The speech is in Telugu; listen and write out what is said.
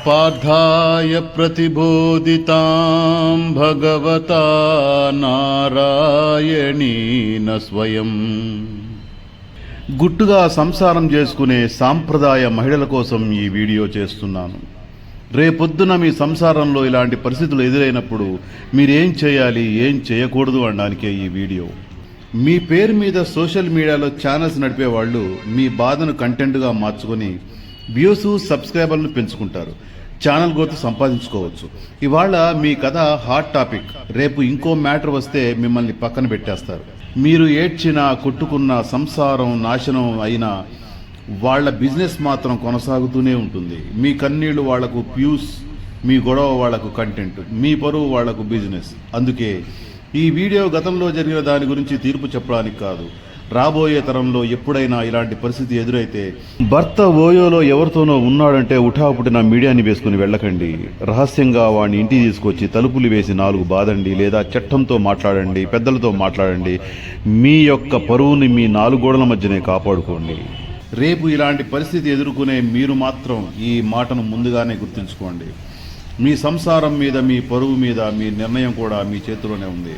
పార్థాయ ప్రతిబోధితాం భగవతా నారాయణేన స్వయం. గుట్టుగా సంసారం చేసుకునే సాంప్రదాయ మహిళల కోసం ఈ వీడియో చేస్తున్నాను. రేపొద్దున మీ సంసారంలో ఇలాంటి పరిస్థితులు ఎదురైనప్పుడు మీరేం చేయాలి, ఏం చేయకూడదు అనడానికే ఈ వీడియో. మీ పేరు మీద సోషల్ మీడియాలో ఛానల్స్ నడిపే వాళ్ళు మీ బాధను కంటెంట్గా మార్చుకొని వ్యూస్, సబ్స్క్రైబర్లను పెంచుకుంటారు, ఛానల్ గ్రోత్ సంపాదించుకోవచ్చు. ఇవాళ మీ కథ హాట్ టాపిక్, రేపు ఇంకో మ్యాటర్ వస్తే మిమ్మల్ని పక్కన పెట్టేస్తారు. మీరు ఏడ్చినా, కొట్టుకున్న సంసారం నాశనం అయినా వాళ్ళ బిజినెస్ మాత్రం కొనసాగుతూనే ఉంటుంది. మీ కన్నీళ్లు వాళ్లకు వ్యూస్, మీ గొడవ వాళ్లకు కంటెంట్, మీ పరువు వాళ్లకు బిజినెస్. అందుకే ఈ వీడియో గతంలో జరిగిన దాని గురించి తీర్పు చెప్పడానికి కాదు, రాబోయే తరంలో ఎప్పుడైనా ఇలాంటి పరిస్థితి ఎదురైతే భర్త ఓయోలో ఎవరితోనో ఉన్నాడంటే ఉఠాపుటిన మీడియాని వేసుకుని వెళ్ళకండి. రహస్యంగా వాడిని ఇంటికి తీసుకొచ్చి తలుపులు వేసి 4 బాదండి, లేదా చట్టంతో మాట్లాడండి, పెద్దలతో మాట్లాడండి. మీ యొక్క పరువుని మీ 4 గోడల మధ్యనే కాపాడుకోండి. రేపు ఇలాంటి పరిస్థితి ఎదుర్కొనే మీరు మాత్రం ఈ మాటను ముందుగానే గుర్తుంచుకోండి. మీ సంసారం మీద, మీ పరువు మీద మీ నిర్ణయం కూడా మీ చేతిలోనే ఉంది.